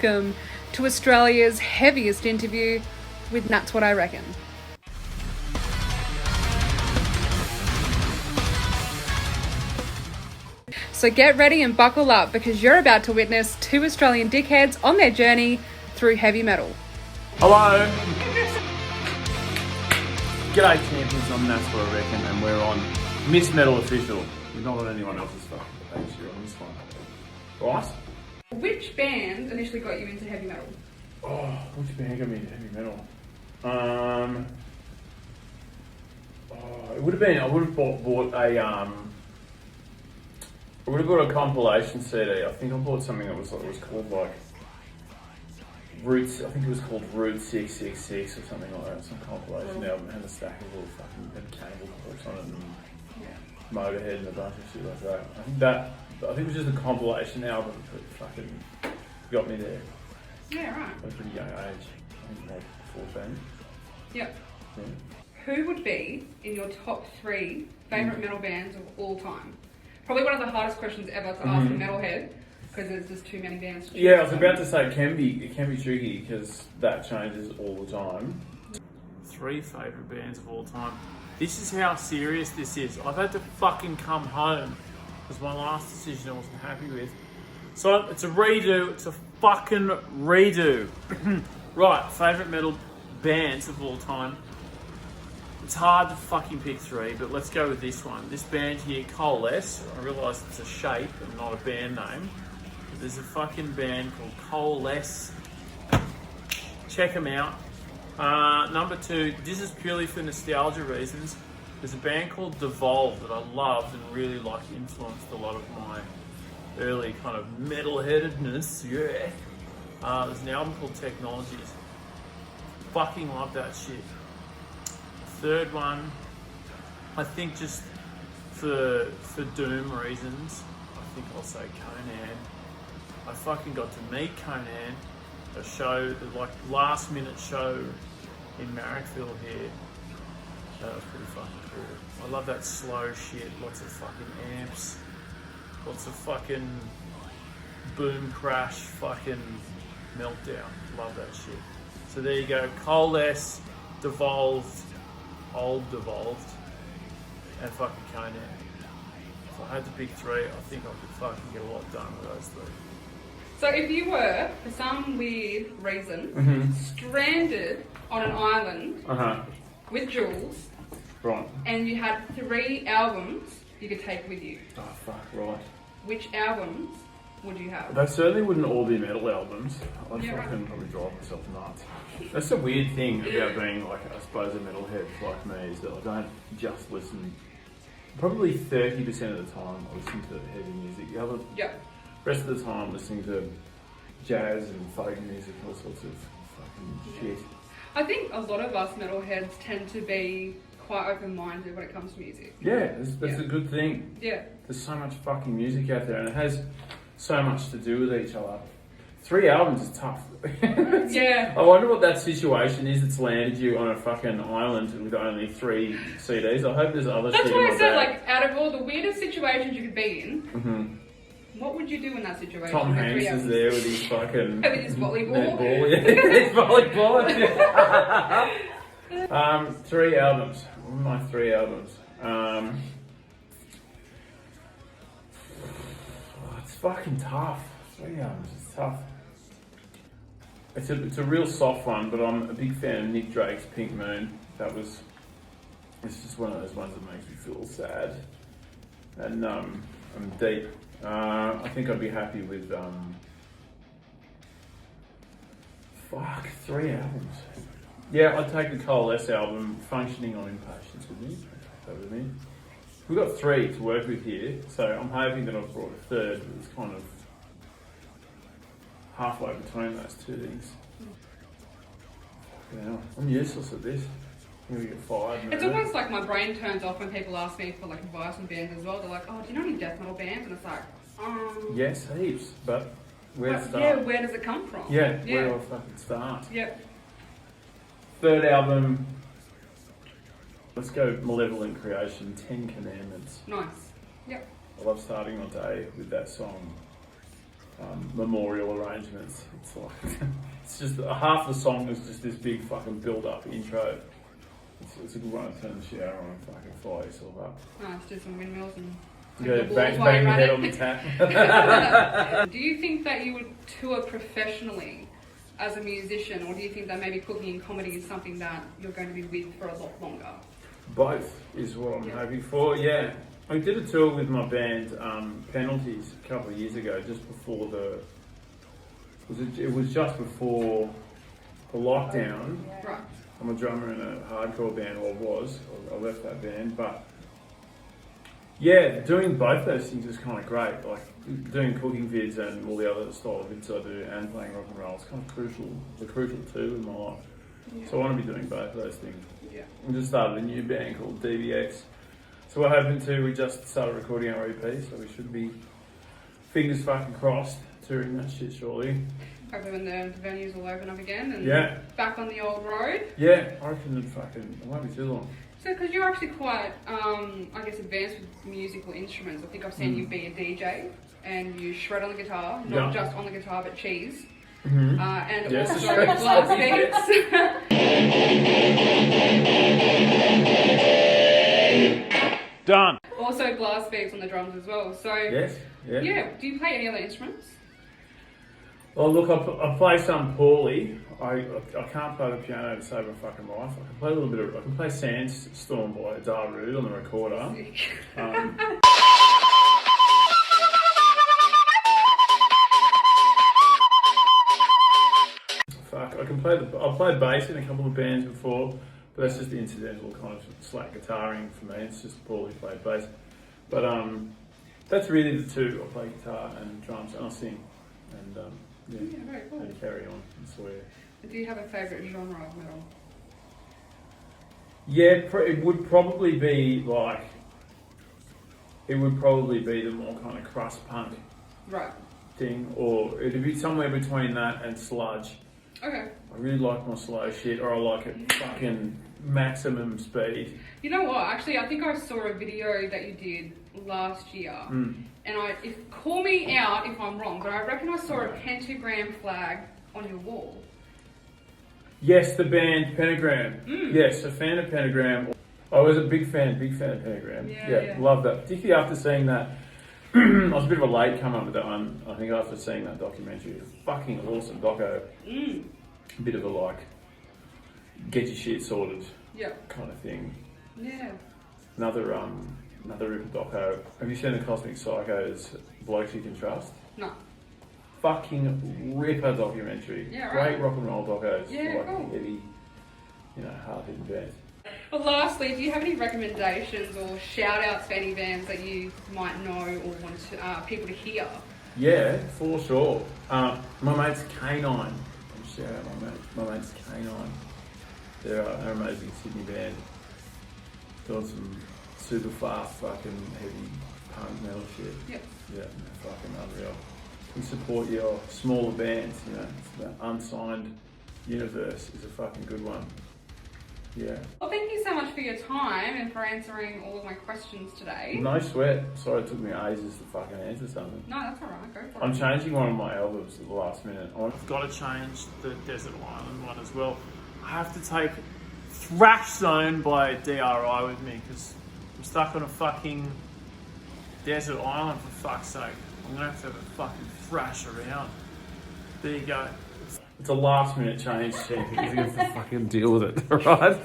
welcome to Australia's heaviest interview with That's What I Reckon. So get ready and buckle up because you're about to witness two Australian dickheads on their journey through heavy metal. Hello. G'day champions, I'm That's What I Reckon and we're on Miss Metal Official. We're not on anyone else's stuff, but actually on this one. Right? Which band initially got you into heavy metal? Oh, which band got me into heavy metal? It would have been, I would have bought a compilation CD. I think I bought something that was called like Roots. I think it was called Route 666 or something like that. Some compilation album. It had a stack of little fucking Cannibal Corpse on it and Motorhead and a bunch of shit like that. I think it was just a compilation album that fucking got me there. Yeah, right. At a pretty young age. I think like 14. Yep. Yeah. Who would be in your top three favourite metal bands of all time? Probably one of the hardest questions ever to ask a metalhead because there's just too many bands to choose. Yeah, I was about to say it can be tricky because that changes all the time. Three favourite bands of all time. This is how serious this is. I've had to fucking come home because my last decision I wasn't happy with. So it's a redo. It's a fucking redo. Right, favourite metal bands of all time. It's hard to fucking pick three, but let's go with this one. This band here, Coalesce. I realise it's a shape and not a band name. But there's a fucking band called Coalesce. Check them out. Number two, this is purely for nostalgia reasons. There's a band called Devolve that I loved and really influenced a lot of my early kind of metal-headedness. Yeah. There's an album called Technologies. Fucking love that shit. Third one, I think just for doom reasons, I think I'll say Conan. I fucking got to meet Conan, a show, like last minute show in Marrickville here. That was pretty fucking cool. I love that slow shit, lots of fucking amps, lots of fucking boom crash, fucking meltdown. Love that shit. So there you go, Coalesce, Devolved, Old Devolved, and fucking Conan. If I had to pick three, I think I could fucking get a lot done with those three. So if you were, for some weird reason, stranded on an island with Jules, right, and you had three albums you could take with you, oh fuck, right. which albums would you have? They certainly wouldn't all be metal albums. I'd Yeah, fucking probably drive myself nuts. That's the weird thing about being like, I suppose, a metalhead like me, is that I don't just listen. Probably 30% of the time I listen to heavy music. The other rest of the time listening to jazz and folk music, all sorts of fucking shit. I think a lot of us metalheads tend to be quite open-minded when it comes to music. Yeah, that's a good thing. Yeah. There's so much fucking music out there and it has so much to do with each other. 3 albums is tough. Yeah. I wonder what that situation is that's landed you on a fucking island with only 3 CDs. I hope there's other shit. That's why I said, like, out of all the weirdest situations you could be in, what would you do in that situation? Tom Hanks is there with his fucking... with his volleyball. Netball, yeah. His volleyball. Yeah. 3 albums. What are my 3 albums? It's fucking tough. 3 albums is tough. It's a real soft one, but I'm a big fan of Nick Drake's Pink Moon. It's just one of those ones that makes me feel sad and deep. I think I'd be happy with 3 albums. Yeah, I'd take the Coalesce album, Functioning on Impatience with me. That with me. We've got 3 to work with here, so I'm hoping that I've brought a third, but it's kind of halfway between those 2 things. Yeah, I'm useless at this. I'm gonna get fired. It's almost like my brain turns off when people ask me for like advice on bands as well. They're like, "Oh, do you know any death metal bands?" And it's like, Yes, heaps, but where to start? Yeah, where does it come from? Yeah, where do I fucking start? Yep. Third album, let's go Malevolent Creation, 10 Commandments. Nice. Yep. I love starting my day with that song. memorial arrangements. It's like it's just half the song is just this big fucking build-up intro. It's a good one to turn the shower on and fucking fire yourself up. Nice, do some windmills and Bang your head on the tap. Do you think that you would tour professionally as a musician, or do you think that maybe cooking and comedy is something that you're going to be with for a lot longer? Both is what I'm hoping for, yeah. I did a tour with my band, Penalties, a couple of years ago, just before it was just before the lockdown. Right. I'm a drummer in a hardcore band, or was. I left that band, but yeah, doing both those things is kind of great. Like doing cooking vids and all the other style of vids I do, and playing rock and roll. It's kind of crucial. It's crucial too in my life. Yeah. So I want to be doing both of those things. Yeah. We just started a new band called DBX. So we're hoping to. We just started recording our EP, so we should be fingers fucking crossed touring that shit shortly. Hopefully when the venues will open up again and back on the old road. Yeah, I reckon it won't be too long. So, because you're actually quite, I guess, advanced with musical instruments. I think I've seen you be a DJ and you shred on the guitar, not just on the guitar, but cheese. Mm-hmm. And also blast beats. Done. Also blast beats on the drums as well. So, yeah. Do you play any other instruments? Well, look, I play some poorly. I can't play the piano to save my fucking life. I can play a little bit of. I can play Sandstorm by Darude on the recorder. I can play I've played bass in a couple of bands before, but that's just the incidental kind of slack guitaring for me. It's just poorly played bass. But that's really the two. I play guitar and drums, and I sing. And very cool. And carry on and swear. Do you have a favourite genre of metal? Yeah, it would probably be like. It would probably be the more kind of crust punk thing, or it'd be somewhere between that and sludge. Okay. I really like my slow shit, or I like it fucking maximum speed. You know what? Actually, I think I saw a video that you did last year, and call me out if I'm wrong, but I reckon I saw a pentagram flag on your wall. Yes, the band Pentagram. Yes, a fan of Pentagram. I was a big fan of Pentagram. Yeah, love that. Particularly after seeing that. I was a bit of a late come up with that one. I think after seeing that documentary, it's a fucking awesome doco. A bit of a like, get your shit sorted kind of thing. Yeah. Another ripper doco. Have you seen the Cosmic Psychos Blokes You Can Trust? No. Fucking ripper documentary. Yeah, right. Great rock and roll docos. Yeah, like cool. Heavy, hard-hitting bands. Well, lastly, do you have any recommendations or shout-outs for any bands that you might know or want to, people to hear? Yeah, for sure. My mate's Canine. Shout out my mate's Canine. They're an amazing Sydney band. Doing some super fast fucking heavy punk metal shit. Yep. Yeah, they're fucking unreal. We support your smaller bands, the unsigned universe is a fucking good one. Yeah. Well, thank you so much for your time and for answering all of my questions today. No sweat. Sorry it took me ages to fucking answer something. No, that's alright. Go for it. I'm changing one of my albums at the last minute. I've got to change the Desert Island one as well. I have to take Thrash Zone by DRI with me because I'm stuck on a fucking desert island for fuck's sake. I'm going to have a fucking thrash around. There you go. It's a last minute change, Chief. You're going to have to fucking deal with it, alright?